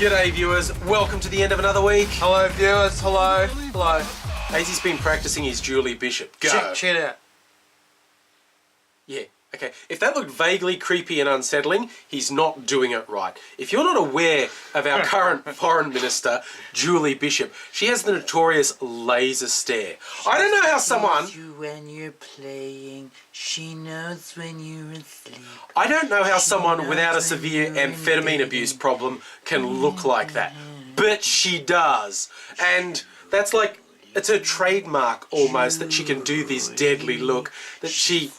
G'day viewers, welcome to the end of another week. Hello viewers, hello. Aisy's been practicing his Julie Bishop. Go. Check it out. Yeah, okay. If that looked vaguely creepy and unsettling, he's not doing it right. If you're not aware of our current Foreign Minister, Julie Bishop, she has the notorious laser stare. I don't know how someone... She knows you when you're playing. She knows when you're asleep. I don't know how someone without a severe amphetamine abuse problem can look like that. But she does. And that's like... it's her trademark almost, that she can do this deadly look, that she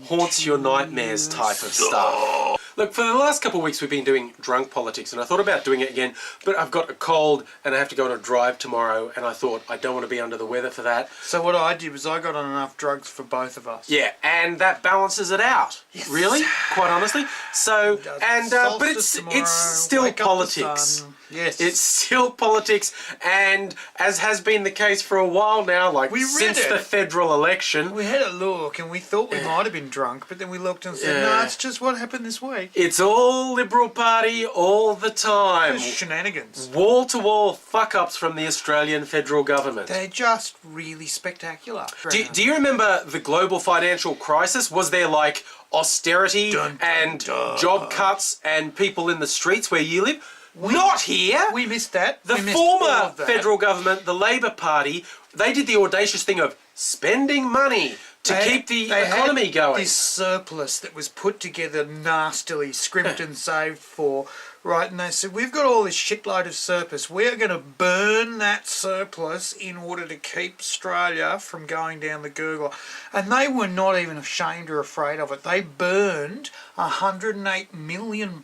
haunts your nightmares type of stuff. Look, for the last couple of weeks we've been doing drunk politics, and I thought about doing it again, but I've got a cold and I have to go on a drive tomorrow, and I thought I don't want to be under the weather for that. So what I did was I got on enough drugs for both of us. Yeah, and that balances it out. Yes. Really, quite honestly. So, and but it's still politics. Yes. It's still politics, and as has been the case for a while now, like since the federal election. We had a look and we thought we might have been drunk, but then we looked and said, no, it's just what happened this week. It's all Liberal Party all the time. Just shenanigans. Wall-to-wall fuck-ups from the Australian federal government. They're just really spectacular. Do you remember the global financial crisis? Was there like austerity and job cuts and people in the streets where you live? Not here. We missed that. The former federal government, the Labor Party, they did the audacious thing of spending money to keep the economy going. This surplus that was put together nastily, scrimped and saved for, right? And they said, we've got all this shitload of surplus. We're going to burn that surplus in order to keep Australia from going down the gurgler. And they were not even ashamed or afraid of it. They burned $108 million.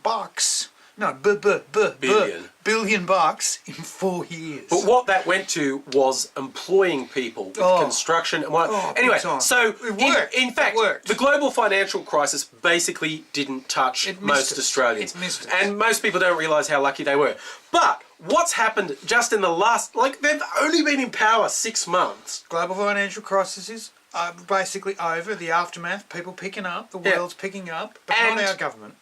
No, billion bucks in 4 years. But what that went to was employing people with construction and what. Anyway, so in fact, the global financial crisis basically didn't touch most Australians. It missed us. And most people don't realise how lucky they were. But what's happened just in the last, like, they've only been in power 6 months. Global financial crisis is basically over. The aftermath, people picking up, the world's picking up, but not our government.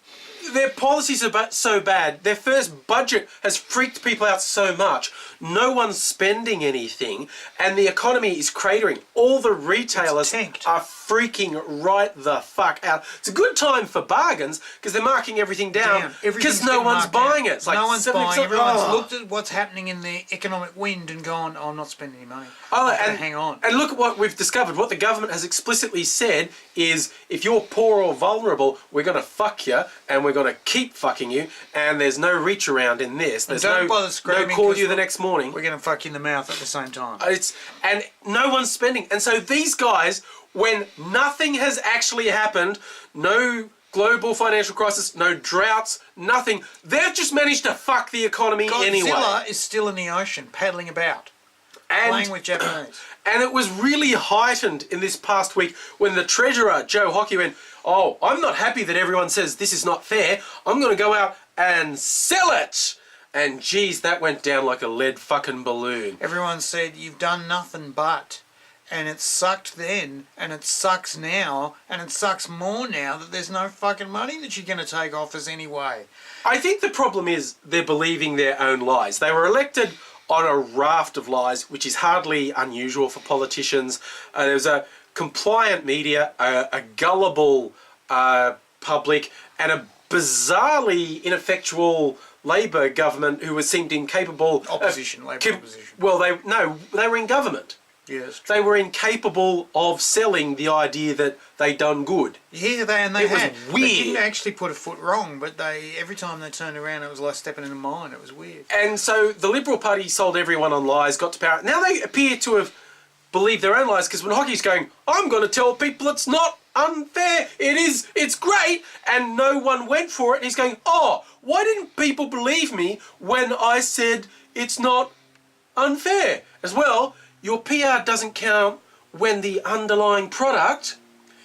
Their policies are so bad. Their first budget has freaked people out so much. No one's spending anything, and the economy is cratering. All the retailers are freaking right the fuck out. It's a good time for bargains because they're marking everything down because no one's buying it. It's like no one's buying. Everyone's looked at what's happening in the economic wind and gone, oh, I'm not spending any money. And hang on. And look at what we've discovered. What the government has explicitly said is, if you're poor or vulnerable, we're going to fuck you, and we're going to keep fucking you, and there's no reach around in this. There's no call you the next morning. We're going to fuck you in the mouth at the same time. And no one's spending. And so these guys, when nothing has actually happened, no global financial crisis, no droughts, nothing, they've just managed to fuck the economy anyway. Godzilla is still in the ocean, paddling about, playing with Japanese. And it was really heightened in this past week when the Treasurer, Joe Hockey, went, oh, I'm not happy that everyone says this is not fair. I'm going to go out and sell it. And geez, that went down like a lead fucking balloon. Everyone said, you've done nothing but. And it sucked then, and it sucks now, and it sucks more now that there's no fucking money that you're going to take off us anyway. I think the problem is they're believing their own lies. They were elected on a raft of lies, which is hardly unusual for politicians. There's a compliant media, a gullible public, and a bizarrely ineffectual Labor government who seemed incapable. Labour opposition. Well, they were in government. Yes, they were incapable of selling the idea that they done good. Yeah, it was weird. They didn't actually put a foot wrong, but every time they turned around, it was like stepping in a mine. It was weird. And so the Liberal Party sold everyone on lies, got to power. Now they appear to have believed their own lies, because when Hockey's going, I'm going to tell people it's not unfair, it's great, and no one went for it, and he's going, oh, why didn't people believe me when I said it's not unfair? As well, your PR doesn't count when the underlying product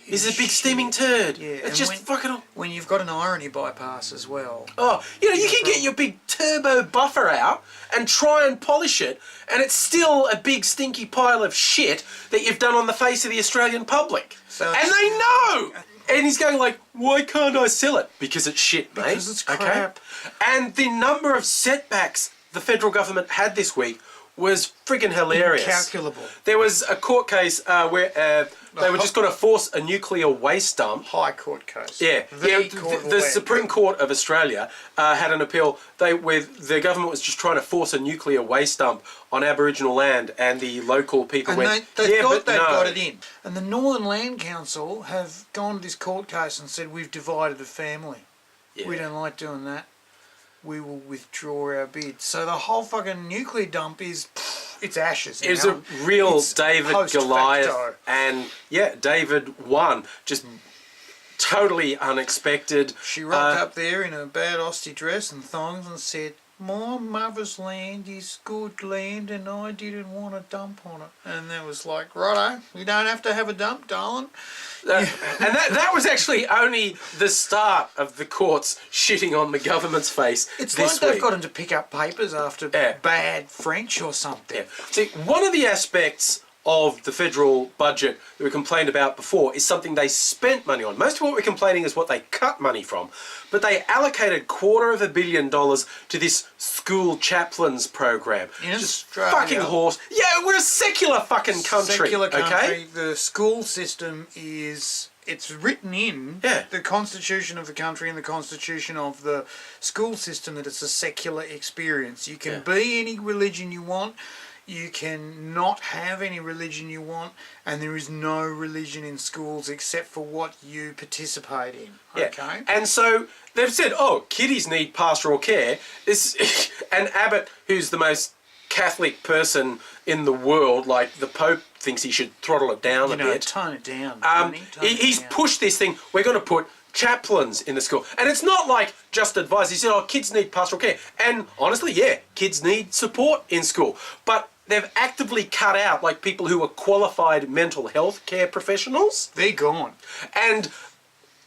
is a big steaming turd. Yeah, it's just fucking... When you've got an irony bypass as well. Oh, you can get your big turbo buffer out and try and polish it, and it's still a big stinky pile of shit that you've done on the face of the Australian public. And they know! And he's going like, why can't I sell it? Because it's shit, mate. Because it's crap. And the number of setbacks the federal government had this week was friggin' hilarious. Incalculable. There was a court case where they were just going to force a nuclear waste dump. High court case. Yeah, the Supreme Court of Australia had an appeal where the government was just trying to force a nuclear waste dump on Aboriginal land, and the local people and they've got it in. And the Northern Land Council have gone to this court case and said, we've divided the family. Yeah. We don't like doing that. We will withdraw our bid. So the whole fucking nuclear dump it's ashes. It was a real David Goliath, and yeah, David won. Just totally unexpected. She rocked up there in a bad Aussie dress and thongs and said, my mother's land is good land and I didn't want a dump on it. And that was like, righto, you don't have to have a dump, darling. And that was actually only the start of the courts shitting on the government's face. It's this like they've week. got them to pick up papers after bad French or something. Yeah. See, one of the aspects of the federal budget that we complained about before is something they spent money on. Most of what we're complaining is what they cut money from. But they allocated $250 million to this school chaplains program. In Just Australia, fucking horse. Yeah, we're a secular fucking country. Secular country. Okay? The school system is... It's written in the constitution of the country and the constitution of the school system that it's a secular experience. You can be any religion you want. You can not have any religion you want, and there is no religion in schools except for what you participate in. Okay? And so they've said, oh, kiddies need pastoral care. And Abbott, who's the most Catholic person in the world, like the Pope thinks he should throttle it down a bit. Tone it down. He's pushed this thing, we're going to put chaplains in the school. And it's not like just advice. He said, oh, kids need pastoral care. And honestly, yeah, kids need support in school. But they've actively cut out like people who are qualified mental health care professionals. They're gone. And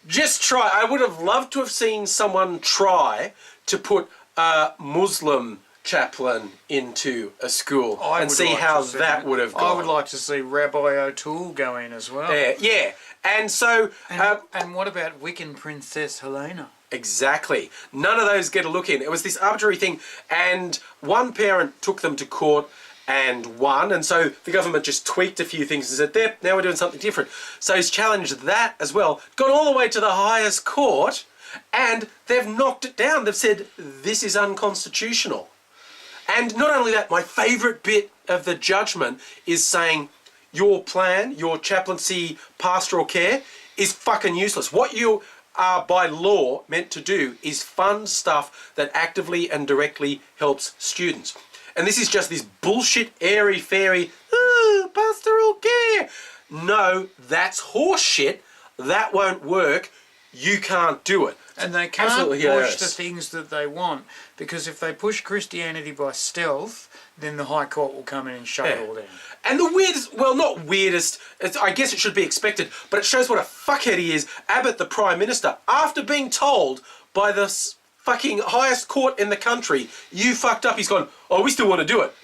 just try. I would have loved to have seen someone try to put a Muslim chaplain into a school and see how that would have gone. I would like to see Rabbi O'Toole go in as well. Yeah. And so... And what about Wiccan Princess Helena? Exactly. None of those get a look in. It was this arbitrary thing, and one parent took them to court and won, and so the government just tweaked a few things and said, there, now we're doing something different. So he's challenged that as well, gone all the way to the highest court, and they've knocked it down. They've said, this is unconstitutional. And not only that, my favourite bit of the judgment is saying, your plan, your chaplaincy pastoral care is fucking useless. What you are by law meant to do is fund stuff that actively and directly helps students. And this is just this bullshit, airy-fairy, pastoral care. No, that's horse shit. That won't work. You can't do it. And they can't push the things that they want, because if they push Christianity by stealth, then the High Court will come in and shut it all down. And the weirdest, well, not weirdest, I guess it should be expected, but it shows what a fuckhead he is. Abbott, the Prime Minister, after being told by the fucking highest court in the country, you fucked up, he's gone, oh, we still want to do it.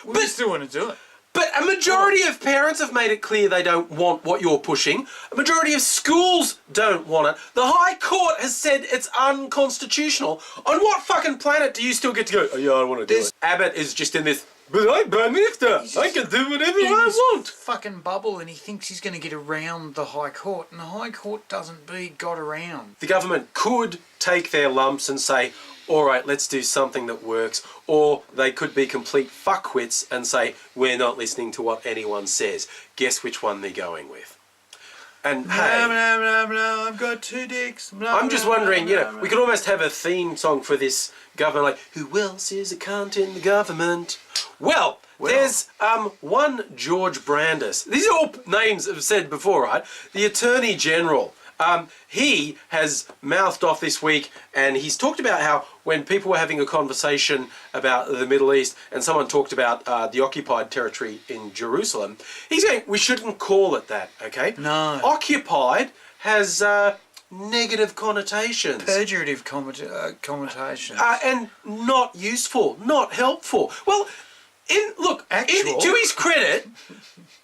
We still want to do it. But a majority of parents have made it clear they don't want what you're pushing. A majority of schools don't want it. The High Court has said it's unconstitutional. On what fucking planet do you still get to go, oh yeah, I want to do it? Abbott is just in this, but I'm Prime Minister. I can do whatever I want. Fucking bubble, and he thinks he's going to get around the High Court, and the High Court doesn't be got around. The government could take their lumps and say, all right, let's do something that works. Or they could be complete fuckwits and say, we're not listening to what anyone says. Guess which one they're going with. And hey, I've got two dicks. I'm just wondering, we could almost have a theme song for this government, like, who else is a cunt in the government? Well, there's one George Brandis. These are all names I've said before, right? The Attorney General. He has mouthed off this week, and he's talked about how when people were having a conversation about the Middle East and someone talked about the occupied territory in Jerusalem, he's saying we shouldn't call it that, okay? No. Occupied has negative connotations. Pejorative connotations. And not useful, not helpful. Well, To his credit,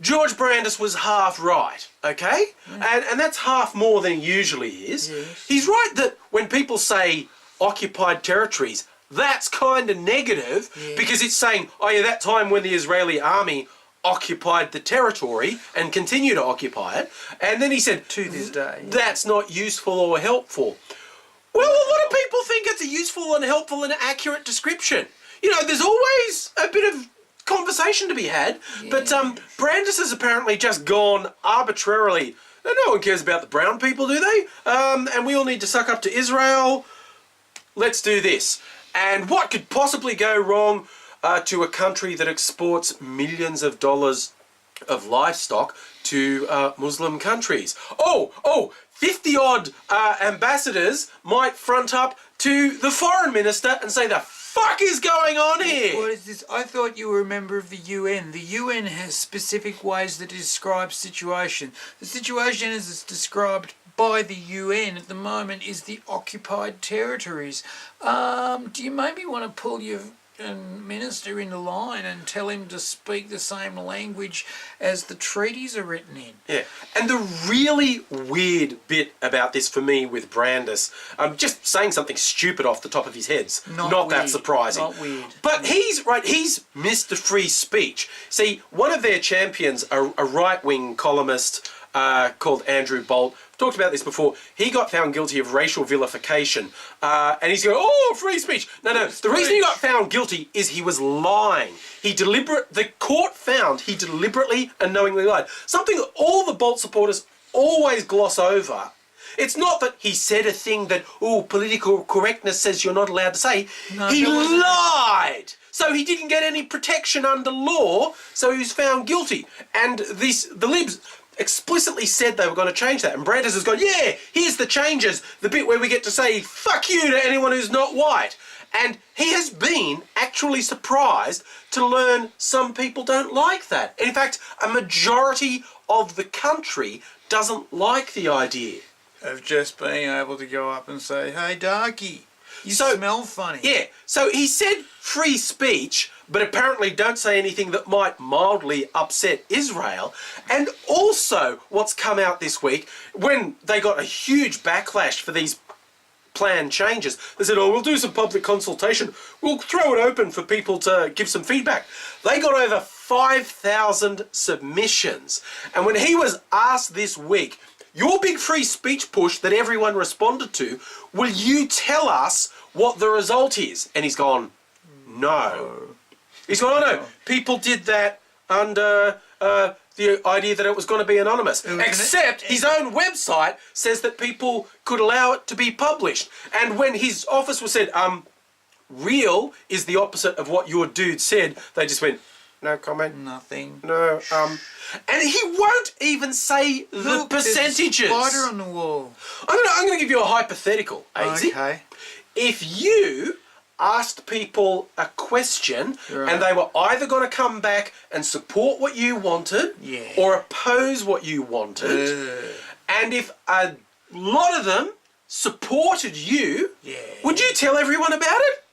George Brandis was half right, okay? And that's half more than he usually is. Yes. He's right that when people say occupied territories, that's kind of negative because it's saying, oh yeah, that time when the Israeli army occupied the territory and continue to occupy it. And then he said, to this day, that's not useful or helpful. Well, a lot of people think it's a useful and helpful and accurate description. You know, there's always a bit of conversation to be had, but Brandis has apparently just gone arbitrarily. No one cares about the brown people, do they? And we all need to suck up to Israel. Let's do this. And what could possibly go wrong to a country that exports millions of dollars of livestock to Muslim countries? 50-odd ambassadors might front up to the foreign minister and say, the fuck is going on here? What is this? I thought you were a member of the UN. The UN has specific ways that it describes situation. The situation as it's described by the UN at the moment is the occupied territories. Do you maybe want to pull your minister in the line and tell him to speak the same language as the treaties are written in? Yeah, and the really weird bit about this for me with Brandis, just saying something stupid off the top of his head's not that surprising. Not weird. But he's Mr. Free Speech. See, one of their champions, a right-wing columnist called Andrew Bolt, talked about this before. He got found guilty of racial vilification, and he's going, "Oh, free speech." No. The reason he got found guilty is he was lying. The court found he deliberately and knowingly lied. Something that all the Bolt supporters always gloss over. It's not that he said a thing that political correctness says you're not allowed to say. No, he lied. So he didn't get any protection under law. So he was found guilty. And the Libs explicitly said they were going to change that, and Brandis has gone, yeah, here's the changes, the bit where we get to say fuck you to anyone who's not white. And he has been actually surprised to learn some people don't like that. In fact, a majority of the country doesn't like the idea of just being able to go up and say, hey darky, you smell funny. Yeah, so he said free speech, but apparently don't say anything that might mildly upset Israel. And also, what's come out this week, when they got a huge backlash for these planned changes, they said, we'll do some public consultation. We'll throw it open for people to give some feedback. They got over 5,000 submissions. And when he was asked this week, your big free speech push that everyone responded to, will you tell us what the result is? And he's gone, no. He's gone, no. People did that under the idea that it was going to be anonymous. Except his own website says that people could allow it to be published. And when his office was said, real is the opposite of what your dude said, they just went, no comment. Nothing. No, and he won't even say the percentages. There's a spider on the wall. I'm going to give you a hypothetical, Aussie. Okay. If you asked people a question and they were either going to come back and support what you wanted or oppose what you wanted, and if a lot of them supported you, would you tell everyone about it?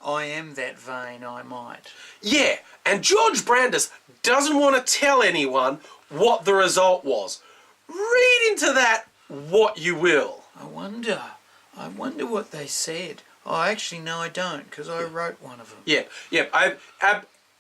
I am that vain, I might. Yeah, and George Brandis doesn't want to tell anyone what the result was. Read into that what you will. I wonder what they said. Oh, actually, no, I don't, because I wrote one of them. Yeah.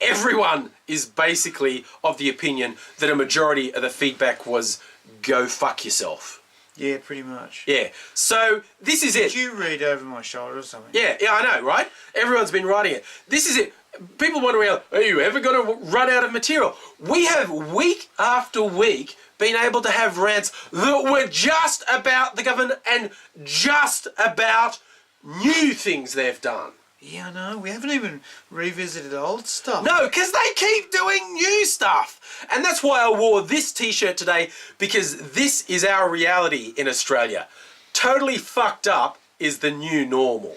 Everyone is basically of the opinion that a majority of the feedback was go fuck yourself. Yeah, pretty much. Yeah. So this is it. Did you read over my shoulder or something? Yeah, I know, right? Everyone's been writing it. This is it. People wonder, are you ever going to run out of material? We have week after week been able to have rants that were just about the government and just about new things they've done. Yeah, I know. We haven't even revisited old stuff. No, because they keep doing new stuff. And that's why I wore this t-shirt today, because this is our reality in Australia. Totally fucked up is the new normal.